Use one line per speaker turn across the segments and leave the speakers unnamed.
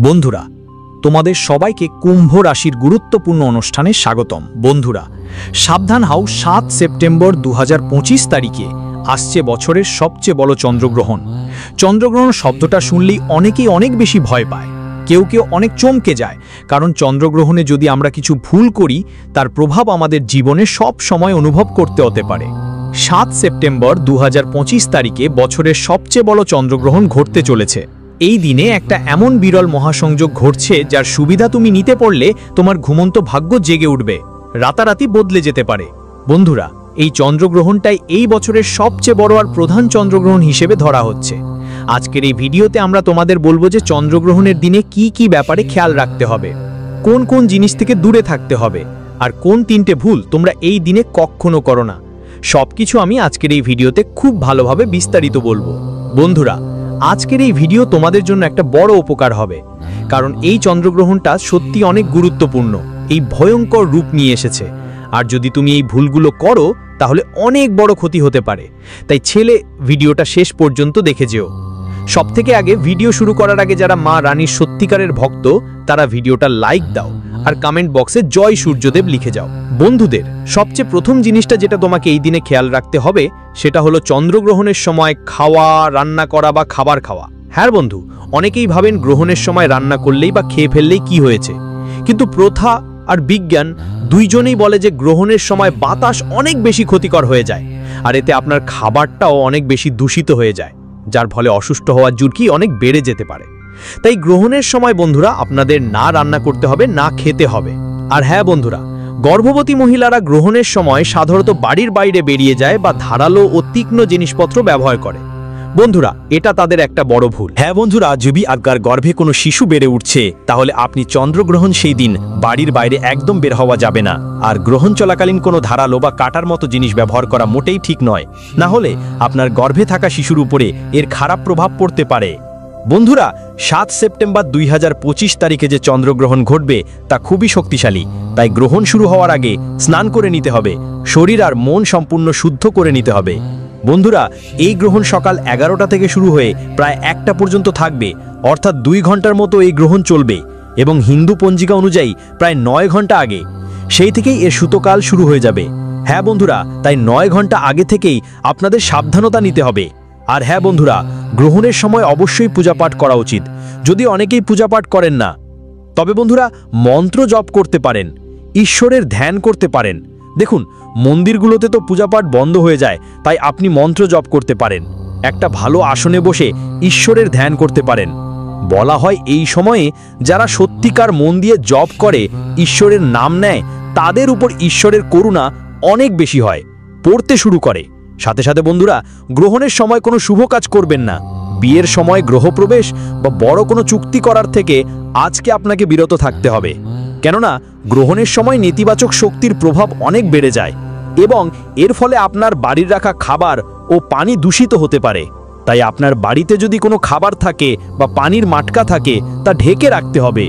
বন্ধুরা, তোমাদের সবাইকে কুম্ভ রাশির গুরুত্বপূর্ণ অনুষ্ঠানে স্বাগতম। বন্ধুরা, সাবধান হও, 7 সেপ্টেম্বর 2025 তারিখে আসছে বছরের সবচেয়ে বড় চন্দ্রগ্রহণ। চন্দ্রগ্রহণ শব্দটা শুনলেই অনেকেই অনেক বেশি ভয় পায়, কেউ কেউ অনেক চমকে যায়, কারণ চন্দ্রগ্রহণে যদি আমরা কিছু ভুল করি তার প্রভাব আমাদের জীবনে সব সময় অনুভব করতে হতে পারে। 7 সেপ্টেম্বর 2025 তারিখে বছরের সবচেয়ে বড় চন্দ্রগ্রহণ ঘটতে চলেছে। এই দিনে একটা এমন বিরল মহাসংযোগ ঘটছে যার সুবিধা তুমি নিতে পারলে তোমার ঘুমন্ত ভাগ্য জেগে উঠবে, রাতারাতি বদলে যেতে পারে। বন্ধুরা, এই চন্দ্রগ্রহণটাই এই বছরের সবচেয়ে বড় আর প্রধান চন্দ্রগ্রহণ হিসেবে ধরা হচ্ছে। আজকের এই ভিডিওতে আমরা তোমাদের বলবো যে চন্দ্রগ্রহণের দিনে কি কি ব্যাপারে খেয়াল রাখতে হবে, কোন কোন জিনিস থেকে দূরে থাকতে হবে, আর কোন 3টে ভুল তোমরা এই দিনে কখনো করো না। সবকিছু আমি আজকের এই ভিডিওতে খুব ভালোভাবে বিস্তারিত বলবো। বন্ধুরা, আজকের এই ভিডিও তোমাদের জন্য একটা বড় উপকার হবে, কারণ এই চন্দ্রগ্রহণটা সত্যি অনেক গুরুত্বপূর্ণ, এই ভয়ঙ্কর রূপ নিয়ে এসেছে। আর যদি তুমি এই ভুলগুলো করো তাহলে অনেক বড় ক্ষতি হতে পারে। তাই ছেলে ভিডিওটা শেষ পর্যন্ত দেখে যেও। সবথেকে আগে, ভিডিও শুরু করার আগে যারা মা রানীর সত্যিকারের ভক্ত তারা ভিডিওটা লাইক দাও আর কমেন্ট বক্সে জয় সূর্যদেব লিখে যাও। বন্ধুদের, সবচেয়ে প্রথম জিনিসটা যেটা তোমাকে এই দিনে খেয়াল রাখতে হবে সেটা হলো চন্দ্রগ্রহণের সময় খাওয়া, রান্না করা বা খাবার খাওয়া। হ্যাঁ বন্ধু, অনেকেই ভাবেন গ্রহণের সময় রান্না করলেই বা খেয়ে ফেললেই কি হয়েছে, কিন্তু প্রথা আর বিজ্ঞান দুইজনেই বলে যে গ্রহণের সময় বাতাস অনেক বেশি ক্ষতিকর হয়ে যায়, আর এতে আপনার খাবারটাও অনেক বেশি দূষিত হয়ে যায়, যার ফলে অসুস্থ হওয়ার ঝুঁকি অনেক বেড়ে যেতে পারে। তাই গ্রহণের সময় বন্ধুরা আপনাদের না রান্না করতে হবে, না খেতে হবে। আর হ্যাঁ বন্ধুরা, গর্ভবতী মহিলারা গ্রহণের সময় সাধারণত বাড়ির বাইরে বেরিয়ে যায় বা ধারালো ও তীক্ষ্ণ জিনিসপত্র ব্যবহার করে। বন্ধুরা, এটা তাদের একটা বড় ভুল।
হ্যাঁ বন্ধুরা, যদি আপনার গর্ভে কোনো শিশু বেড়ে উঠছে তাহলে আপনি চন্দ্রগ্রহণ সেই দিন বাড়ির বাইরে একদম বের হওয়া যাবে না। আর গ্রহণ চলাকালীন কোনো ধারালো বা কাটার মতো জিনিস ব্যবহার করা মোটেই ঠিক নয়, না হলে আপনার গর্ভে থাকা শিশুর উপরে এর খারাপ প্রভাব পড়তে পারে। বন্ধুরা, 7 সেপ্টেম্বর 2025 তারিখে যে চন্দ্রগ্রহণ ঘটবে তা খুবই শক্তিশালী। তাই গ্রহণ শুরু হওয়ার আগে স্নান করে নিতে হবে, শরীর আর মন সম্পূর্ণ শুদ্ধ করে নিতে হবে। বন্ধুরা, এই গ্রহণ সকাল 11টা থেকে শুরু হয়ে প্রায় 1টা পর্যন্ত থাকবে, অর্থাৎ 2 ঘন্টার মতো এই গ্রহণ চলবে, এবং হিন্দু পঞ্জিকা অনুযায়ী প্রায় 9 ঘন্টা আগে সেই থেকেই এর সূতকাল শুরু হয়ে যাবে। হ্যাঁ বন্ধুরা, তাই 9 ঘন্টা আগে থেকেই আপনাদের সাবধানতা নিতে হবে। আর হ্যাঁ বন্ধুরা, গ্রহণের সময় অবশ্যই পূজাপাঠ করা উচিত। যদি অনেকেই পূজাপাঠ করেন না, তবে বন্ধুরা মন্ত্র জপ করতে পারেন, ঈশ্বরের ধ্যান করতে পারেন। দেখুন, মন্দিরগুলোতে তো পূজাপাঠ বন্ধ হয়ে যায়, তাই আপনি মন্ত্র জপ করতে পারেন, একটা ভালো আসনে বসে ঈশ্বরের ধ্যান করতে পারেন। বলা হয় এই সময়ে যারা সত্যিকার মন দিয়ে জপ করে, ঈশ্বরের নাম নেয়, তাদের উপর ঈশ্বরের করুণা অনেক বেশি হয়, পড়তে শুরু করে। সাথে সাথে বন্ধুরা, গ্রহণের সময় কোনো শুভ কাজ করবেন না। বিয়ের সময় গ্রহপ্রবেশ বা বড় কোনো চুক্তি করার থেকে আজকে আপনাকে বিরত থাকতে হবে, কেননা গ্রহণের সময় নেতিবাচক শক্তির প্রভাব অনেক বেড়ে যায় এবং এর ফলে আপনার বাড়ির রাখা খাবার ও পানি দূষিত হতে পারে। তাই আপনার বাড়িতে যদি কোনো খাবার থাকে বা পানির মাটকা থাকে তা ঢেকে রাখতে হবে,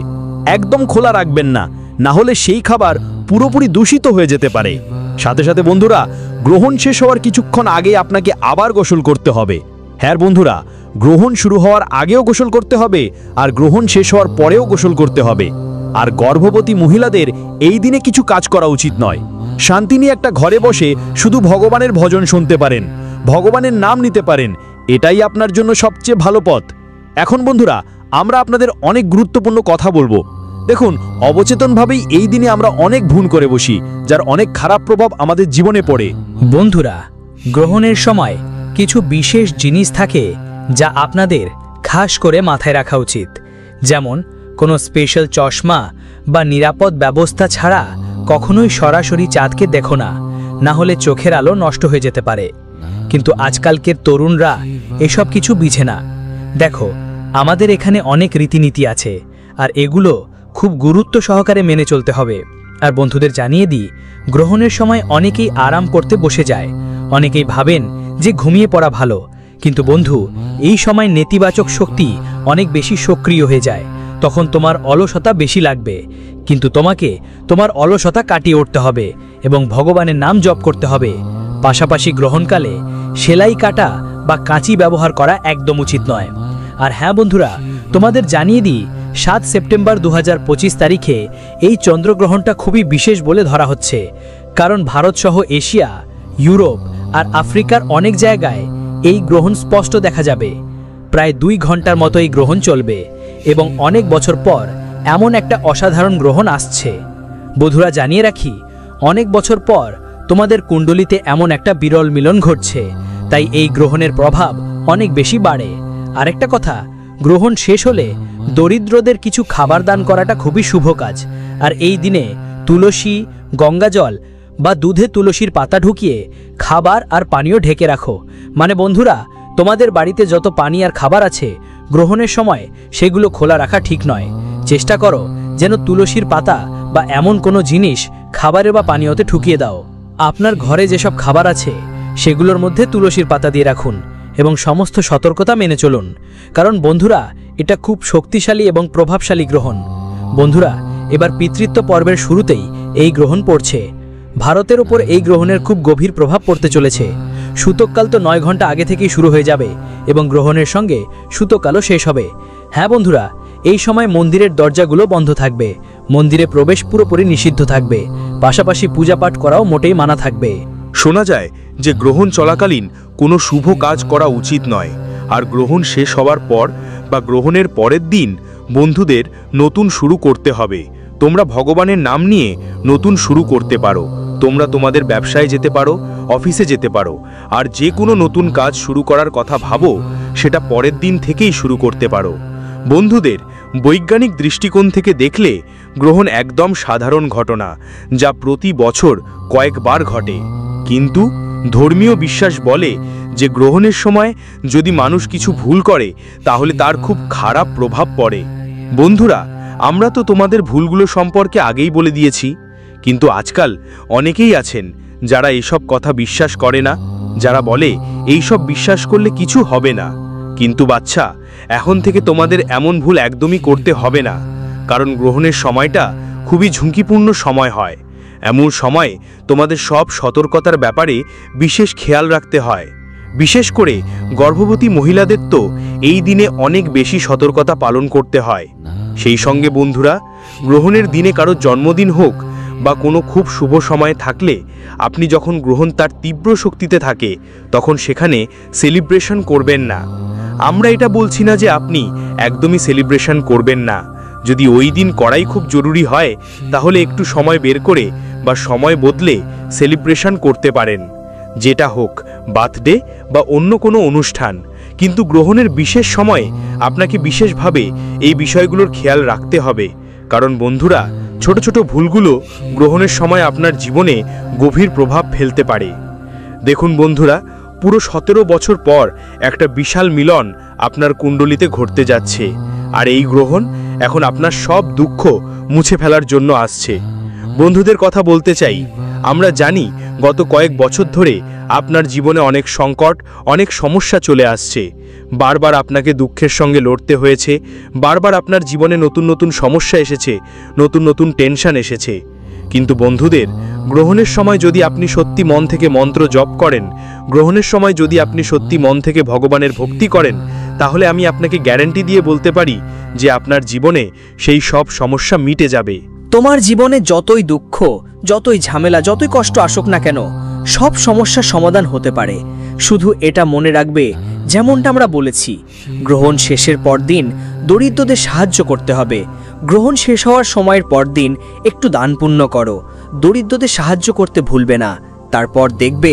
একদম খোলা রাখবেন না, না হলে সেই খাবার পুরোপুরি দূষিত হয়ে যেতে পারে। সাথে সাথে বন্ধুরা, গ্রহণ শেষ হওয়ার কিছুক্ষণ আগে আপনাকে আবার গোসল করতে হবে। হ্যাঁ বন্ধুরা, গ্রহণ শুরু হওয়ার আগেও গোসল করতে হবে আর গ্রহণ শেষ হওয়ার পরেও গোসল করতে হবে। আর গর্ভবতী মহিলাদের এই দিনে কিছু কাজ করা উচিত নয়। শান্তি নিয়ে একটা ঘরে বসে শুধু ভগবানের ভজন শুনতে পারেন, ভগবানের নাম নিতে পারেন, এটাই আপনার জন্য সবচেয়ে ভালো পথ। এখন বন্ধুরা, আমরা আপনাদের অনেক গুরুত্বপূর্ণ কথা বলবো। দেখুন, অবচেতনভাবেই এই দিনে আমরা অনেক ভুল করে বসি, যার অনেক খারাপ প্রভাব আমাদের জীবনে পড়ে।
বন্ধুরা, গ্রহণের সময় কিছু বিশেষ জিনিস থাকে যা আপনাদের খাস করে মাথায় রাখা উচিত, যেমন কোনো স্পেশাল চশমা বা নিরাপদ ব্যবস্থা ছাড়া কখনোই সরাসরি চাঁদকে দেখো না, না হলে চোখের আলো নষ্ট হয়ে যেতে পারে। কিন্তু আজকালকের তরুণরা এসব কিছু বুঝে না। দেখো, আমাদের এখানে অনেক রীতিনীতি আছে, আর এগুলো খুব গুরুত্ব সহকারে মেনে চলতে হবে। আর বন্ধুদের জানিয়ে দিই, গ্রহণের সময় অনেকেই আরাম করতে বসে যায়, অনেকেই ভাবেন যে ঘুমিয়ে পড়া ভালো, কিন্তু বন্ধু, এই সময় নেতিবাচক শক্তি অনেক বেশি সক্রিয় হয়ে যায়, তখন তোমার অলসতা বেশি লাগবে। কিন্তু তোমাকে তোমার অলসতা কাটিয়ে উঠতে হবে এবং ভগবানের নাম জপ করতে হবে। পাশাপাশি গ্রহণকালে সেলাই কাটা বা কাঁচি ব্যবহার করা একদম উচিত নয়। আর হ্যাঁ বন্ধুরা, তোমাদের জানিয়ে দিই 7 সেপ্টেম্বর 2025 তারিখে এই চন্দ্রগ্রহণটা খুবই বিশেষ বলে ধরা হচ্ছে, কারণ ভারতসহ এশিয়া, ইউরোপ আর আফ্রিকার অনেক জায়গায় এই গ্রহণ স্পষ্ট দেখা যাবে। প্রায় 2 ঘন্টার মতো এই গ্রহণ চলবে এবং অনেক বছর পর এমন একটা অসাধারণ গ্রহণ আসছে। বন্ধুরা, জানিয়ে রাখি, অনেক বছর পর তোমাদের কুণ্ডলিতে এমন একটা বিরল মিলন ঘটছে, তাই এই গ্রহণের প্রভাব অনেক বেশি বাড়ে। আরেকটা কথা, গ্রহণ শেষ হলে দরিদ্রদের কিছু খাবার দান করাটা খুবই শুভ কাজ। আর এই দিনে তুলসী, গঙ্গাজল বা দুধে তুলসীর পাতা ঢুকিয়ে খাবার আর পানীয় ঢেকে রাখো। মানে বন্ধুরা, তোমাদের বাড়িতে যত পানি আর খাবার আছে, গ্রহণের সময় সেগুলো খোলা রাখা ঠিক নয়। চেষ্টা করো যেন তুলসীর পাতা বা এমন কোনো জিনিস খাবারে বা পানীয়তে ঢুকিয়ে দাও। আপনার ঘরে যেসব খাবার আছে সেগুলোর মধ্যে তুলসীর পাতা দিয়ে রাখুন এবং সমস্ত সতর্কতা মেনে চলুন, কারণ বন্ধুরা, এটা খুব শক্তিশালী এবং প্রভাবশালী গ্রহণ। বন্ধুরা, এবার পিতৃত্ব পর্বের শুরুতেই এই গ্রহণ পড়ছে। ভারতের ওপর এই গ্রহণের খুব গভীর প্রভাব পড়তে চলেছে। সূতককাল তো 9 ঘন্টা আগে থেকেই শুরু হয়ে যাবে এবং গ্রহণের সঙ্গে সূতকালও শেষ হবে। হ্যাঁ বন্ধুরা, এই সময় মন্দিরের দরজাগুলো বন্ধ থাকবে, মন্দিরে প্রবেশ পুরোপুরি নিষিদ্ধ থাকবে, পাশাপাশি পূজাপাঠ করাও মোটেই মানা থাকবে।
শোনা যায় যে গ্রহণ চলাকালীন কোনো শুভ কাজ করা উচিত নয়, আর গ্রহণ শেষ হওয়ার পর বা গ্রহণের পরের দিন বন্ধুদের নতুন শুরু করতে হবে। তোমরা ভগবানের নাম নিয়ে নতুন শুরু করতে পারো। তোমরা তোমাদের ব্যবসায় যেতে পারো, অফিসে যেতে পারো, আর যে কোনো নতুন কাজ শুরু করার কথা ভাবো সেটা পরের দিন থেকেই শুরু করতে পারো। বন্ধুদের, বৈজ্ঞানিক দৃষ্টিকোণ থেকে দেখলে গ্রহণ একদম সাধারণ ঘটনা, যা প্রতি বছর কয়েকবার ঘটে। কিন্তু ধর্মীয় বিশ্বাস বলে যে গ্রহণের সময় যদি মানুষ কিছু ভুল করে তাহলে তার খুব খারাপ প্রভাব পড়ে। বন্ধুরা, আমরা তো তোমাদের ভুলগুলো সম্পর্কে আগেই বলে দিয়েছি, কিন্তু আজকাল অনেকেই আছেন যারা এসব কথা বিশ্বাস করে না, যারা বলে এই সব বিশ্বাস করলে কিছু হবে না। কিন্তু বাচ্চা, এখন থেকে তোমাদের এমন ভুল একদমই করতে হবে না, কারণ গ্রহণের সময়টা খুবই ঝুঁকিপূর্ণ সময় হয়। এমন সময় তোমাদের সব সতর্কতার ব্যাপারে বিশেষ খেয়াল রাখতে হয়। বিশেষ করে গর্ভবতী মহিলাদের তো এই দিনে অনেক বেশি সতর্কতা পালন করতে হয়। সেই সঙ্গে বন্ধুরা, গ্রহণের দিনে কারো জন্মদিন হোক বা কোনো খুব শুভ সময় থাকলে আপনি যখন গ্রহণ তার তীব্র শক্তিতে থাকে তখন সেখানে সেলিব্রেশন করবেন না। আমরা এটা বলছি না যে আপনি একদমই সেলিব্রেশন করবেন না। যদি ওই দিন করাই খুব জরুরি হয় তাহলে একটু সময় বের করে বা সময় বদলে সেলিব্রেশন করতে পারেন, যেটা হোক বার্থডে বা অন্য কোনো অনুষ্ঠান। কিন্তু গ্রহণের বিশেষ সময়ে আপনাকে বিশেষভাবে এই বিষয়গুলোর খেয়াল রাখতে হবে, কারণ বন্ধুরা, ছোট ছোট ভুলগুলো গ্রহণের সময় আপনার জীবনে গভীর প্রভাব ফেলতে পারে। দেখুন বন্ধুরা, পুরো 17 বছর পর একটা বিশাল মিলন আপনার কুণ্ডলিতে ঘটতে যাচ্ছে, আর এই গ্রহণ এখন আপনার সব দুঃখ মুছে ফেলার জন্য আসছে। বন্ধুদের কথা বলতে চাই, আমরা জানি গত কয়েক বছর ধরে আপনার জীবনে অনেক সংকট, অনেক সমস্যা চলে আসছে। বারবার আপনাকে দুঃখের সঙ্গে লড়তে হয়েছে, বারবার আপনার জীবনে নতুন নতুন সমস্যা এসেছে, নতুন নতুন টেনশন এসেছে। কিন্তু বন্ধুদের, গ্রহণের সময় যদি আপনি সত্যি মন থেকে মন্ত্র জপ করেন, গ্রহণের সময় যদি আপনি সত্যি মন থেকে ভগবানের ভক্তি করেন, তাহলে আমি আপনাকে গ্যারান্টি দিয়ে বলতে পারি যে আপনার জীবনে সেই সব সমস্যা মিটে যাবে।
তোমার জীবনে যতই দুঃখ, যতই ঝামেলা, যতই কষ্ট আসুক না কেন, সব সমস্যার সমাধান হতে পারে। শুধু এটা মনে রাখবে, যেমনটা আমরা বলেছি, গ্রহণ শেষের পরদিন দরিদ্রদের সাহায্য করতে হবে। গ্রহণ শেষ হওয়ার সময়ের পরদিন একটু দান পুণ্য করো, দরিদ্রদের সাহায্য করতে ভুলবে না। তারপর দেখবে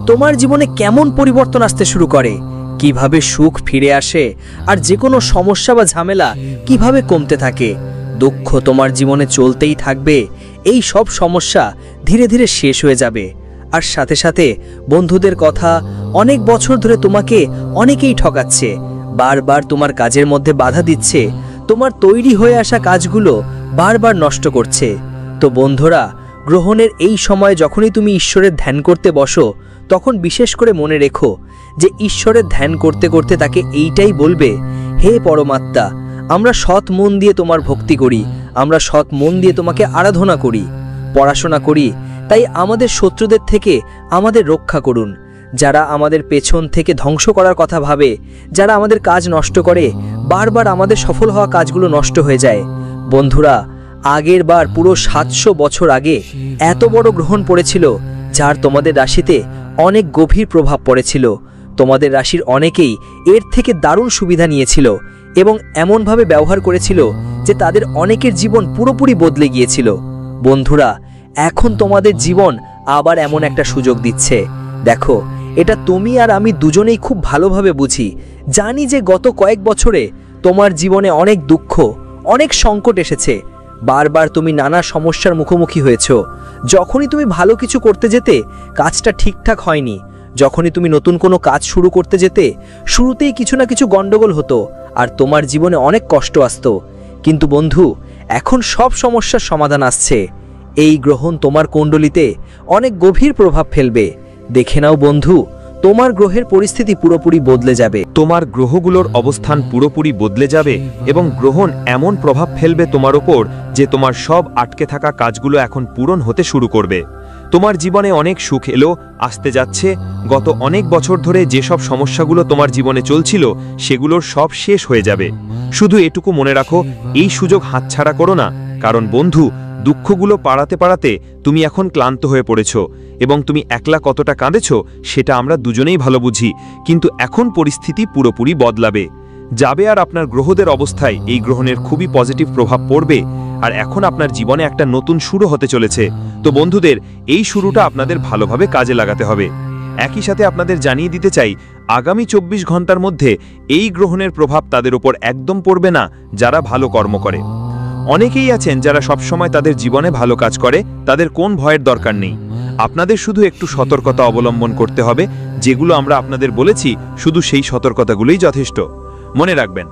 তোমার জীবনে কেমন পরিবর্তন আসতে শুরু করে, কিভাবে সুখ ফিরে আসে, আর যে কোনো সমস্যা বা ঝামেলা কিভাবে কমতে থাকে। দুঃখ তোমার জীবনে চলতেই থাকবে, এই সব সমস্যা ধীরে ধীরে শেষ হয়ে যাবে। আর সাথে সাথে বন্ধুদের কথা, অনেক বছর ধরে তোমাকে অনেকেই ঠকাচ্ছে, বারবার তোমার কাজের মধ্যে বাধা দিচ্ছে, তোমার তৈরি হয়ে আসা কাজগুলো বারবার নষ্ট করছে। তো বন্ধুরা, গ্রহণের এই সময় যখনই তুমি ঈশ্বরের ধ্যান করতে বসো, তখন বিশেষ করে মনে রেখো যে ঈশ্বরের ধ্যান করতে করতে তাকে এইটাই বলবে, হে পরমাত্মা, আমরা সৎ মন দিয়ে তোমার ভক্তি করি, আমরা সৎ মন দিয়ে তোমাকে আরাধনা করি, পড়াশোনা করি, তাই আমাদের শত্রুদের থেকে আমাদের রক্ষা করুন। যারা আমাদের পেছন থেকে ধ্বংস করার কথা ভাবে, যারা আমাদের কাজ নষ্ট করে, বারবার আমাদের সফল হওয়া কাজগুলো নষ্ট হয়ে যায়। বন্ধুরা, আগের বার পুরো 700 বছর আগে এত বড় গ্রহণ পড়েছিল, যার তোমাদের রাশিতে অনেক গভীর প্রভাব পড়েছিল। তোমাদের রাশির অনেকেই এর থেকে দারুণ সুবিধা নিয়েছিল এবং এমনভাবে ব্যবহার করেছিল যে তাদের অনেকের জীবন পুরোপুরি বদলে গিয়েছিল। বন্ধুরা, এখন তোমাদের জীবন আবার এমন একটা সুযোগ দিচ্ছে। দেখো, এটা তুমি আর আমি দুজনেই খুব ভালোভাবে বুঝি। জানি যে গত কয়েক বছরে তোমার জীবনে অনেক দুঃখ, অনেক সংকট এসেছে। বারবার তুমি নানা সমস্যার মুখোমুখি হয়েছ। যখনই তুমি ভালো কিছু করতে যেতে, কাজটা ঠিকঠাক হয়নি। যখনই তুমি নতুন কোনো কাজ শুরু করতে যেতে, শুরুতেই কিছু না কিছু গন্ডগোল হতো আর তোমার জীবনে অনেক কষ্ট আসতো। কিন্তু বন্ধু, এখন সব সমস্যার সমাধান আসছে। এই গ্রহণ তোমার কুণ্ডলিতে অনেক গভীর প্রভাব ফেলবে। দেখে নাও বন্ধু, তোমার গ্রহের পরিস্থিতি পুরোপুরি বদলে যাবে।
তোমার গ্রহগুলোর অবস্থান পুরোপুরি বদলে যাবে এবং গ্রহণ এমন প্রভাব ফেলবে তোমার ওপর যে তোমার সব আটকে থাকা কাজগুলো এখন পূরণ হতে শুরু করবে। তোমার জীবনে অনেক সুখ এলো, আসতে যাচ্ছে। গত অনেক বছর ধরে যেসব সমস্যাগুলো তোমার জীবনে চলছিল, সেগুলোর সব শেষ হয়ে যাবে। শুধু এটুকু মনে রাখো, এই সুযোগ হাতছাড়া করো না। কারণ বন্ধু, দুঃখগুলো পাড়াতে পাড়াতে তুমি এখন ক্লান্ত হয়ে পড়েছ এবং তুমি একলা কতটা কাঁদেছ সেটা আমরা দুজনেই ভালো বুঝি। কিন্তু এখন পরিস্থিতি পুরোপুরি বদলাবে যাবে, আর আপনার গ্রহদের অবস্থায় এই গ্রহণের খুবই পজিটিভ প্রভাব পড়বে। আর এখন আপনার জীবনে একটা নতুন শুরু হতে চলেছে। তো বন্ধুদের, এই শুরুটা আপনাদের ভালোভাবে কাজে লাগাতে হবে। একই সাথে আপনাদের জানিয়ে দিতে চাই, আগামী 24 ঘন্টার মধ্যে এই গ্রহণের প্রভাব তাদের উপর একদম পড়বে না যারা ভালো কর্ম করে। অনেকেই আছেন যারা সবসময় তাদের জীবনে ভালো কাজ করে, তাদের কোন ভয়ের দরকার নেই। আপনাদের শুধু একটু সতর্কতা অবলম্বন করতে হবে। যেগুলো আমরা আপনাদের বলেছি, শুধু সেই সতর্কতাগুলোই যথেষ্ট। মনে রাখবেন,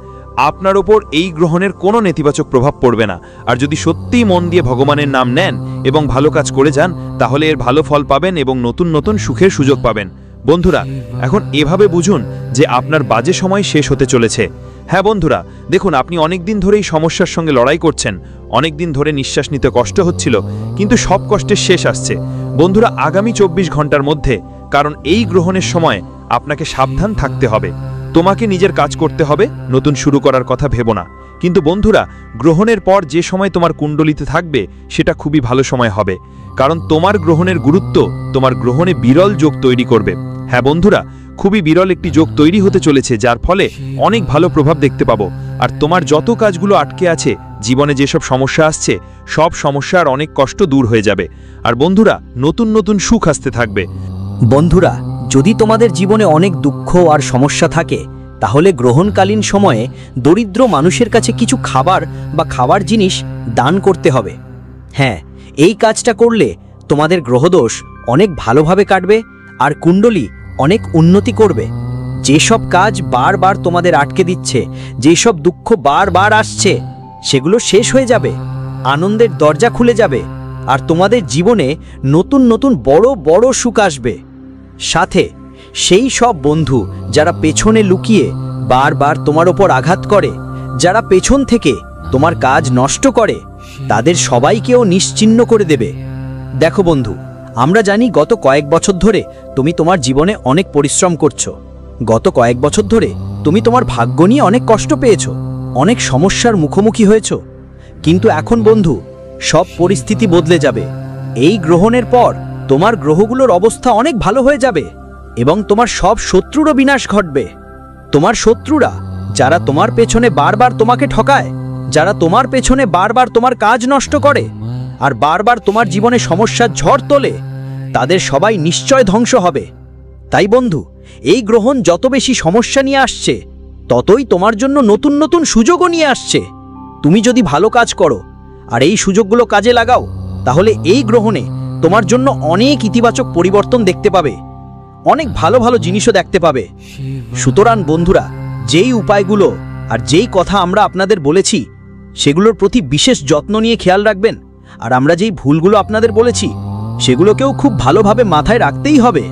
আপনার ওপর এই গ্রহণের কোনো নেতিবাচক প্রভাব পড়বে না। আর যদি সত্যিই মন দিয়ে ভগবানের নাম নেন এবং ভালো কাজ করে যান, তাহলে এর ভালো ফল পাবেন এবং নতুন নতুন সুখের সুযোগ পাবেন। বন্ধুরা, এখন এভাবে বুঝুন যে আপনার বাজে সময় শেষ হতে চলেছে। হ্যাঁ বন্ধুরা, দেখুন, আপনি অনেক দিন ধরে এই সমস্যার সঙ্গে লড়াই করছেন। অনেক দিন ধরে নিঃশ্বাস নিতে কষ্ট হচ্ছিল, কিন্তু সব কষ্টের শেষ আসছে। বন্ধুরা, আগামী 24 ঘন্টার মধ্যে, কারণ এই গ্রহণের সময় আপনাকে সাবধান থাকতে হবে। তোমাকে নিজের কাজ করতে হবে, নতুন শুরু করার কথা ভেবো না। কিন্তু বন্ধুরা, গ্রহণের পর যে সময় তোমার কুণ্ডলিতে থাকবে, সেটা খুবই ভালো সময় হবে। কারণ তোমার গ্রহণের গুরুত্ব তোমার গ্রহণে বিরল যোগ তৈরি করবে। হ্যাঁ বন্ধুরা, খুবই বিরল একটি যোগ তৈরি হতে চলেছে, যার ফলে অনেক ভালো প্রভাব দেখতে পাবো। আর তোমার যত কাজগুলো আটকে আছে, জীবনে যেসব সমস্যা আসছে, সব সমস্যা আর অনেক কষ্ট দূর হয়ে যাবে। আর বন্ধুরা, নতুন নতুন সুখ আসতে থাকবে।
বন্ধুরা, যদি তোমাদের জীবনে অনেক দুঃখ আর সমস্যা থাকে, তাহলে গ্রহণকালীন সময়ে দরিদ্র মানুষের কাছে কিছু খাবার বা খাওয়ার জিনিস দান করতে হবে। হ্যাঁ, এই কাজটা করলে তোমাদের গ্রহদোষ অনেক ভালোভাবে কাটবে আর কুণ্ডলী অনেক উন্নতি করবে। যেসব কাজ বারবার তোমাদের আটকে দিচ্ছে, যেসব দুঃখ বারবার আসছে, সেগুলো শেষ হয়ে যাবে। আনন্দের দরজা খুলে যাবে আর তোমাদের জীবনে নতুন নতুন বড় বড় সুখ আসবে। সাথে সেই সব বন্ধু যারা পেছনে লুকিয়ে বারবার তোমার ওপর আঘাত করে, যারা পেছন থেকে তোমার কাজ নষ্ট করে, তাদের সবাইকেও নিশ্চিহ্ন করে দেবে। দেখো বন্ধু, আমরা জানি গত কয়েক বছর ধরে তুমি তোমার জীবনে অনেক পরিশ্রম করছো। গত কয়েক বছর ধরে তুমি তোমার ভাগ্য নিয়ে অনেক কষ্ট পেয়েছো, অনেক সমস্যার মুখোমুখি হয়েছো। কিন্তু এখন বন্ধু, সব পরিস্থিতি বদলে যাবে। এই গ্রহণের পর তোমার গ্রহগুলোর অবস্থা অনেক ভালো হয়ে যাবে এবং তোমার সব শত্রুরও বিনাশ ঘটবে। তোমার শত্রুরা, যারা তোমার পেছনে বারবার তোমাকে ঠকায়, যারা তোমার পেছনে বারবার তোমার কাজ নষ্ট করে আর বারবার তোমার জীবনে সমস্যার ঝড় তোলে, তাদের সবাই নিশ্চয় ধ্বংস হবে। তাই বন্ধু, এই গ্রহণ যত বেশি সমস্যা নিয়ে আসছে, ততই তোমার জন্য নতুন নতুন সুযোগও নিয়ে আসছে। তুমি যদি ভালো কাজ করো আর এই সুযোগগুলো কাজে লাগাও, তাহলে এই গ্রহণে তোমার জন্য অনেক ইতিবাচক পরিবর্তন দেখতে পাবে, অনেক ভালো ভালো জিনিসও দেখতে পাবে। সুতরাং বন্ধুরা, যেই উপায়গুলো আর যেই কথা আমরা আপনাদের বলেছি, সেগুলোর প্রতি বিশেষ যত্ন নিয়ে খেয়াল রাখবেন। আর আমরা যেই ভুলগুলো আপনাদের বলেছি, সেগুলোকেও খুব ভালোভাবে মাথায় রাখতেই হবে।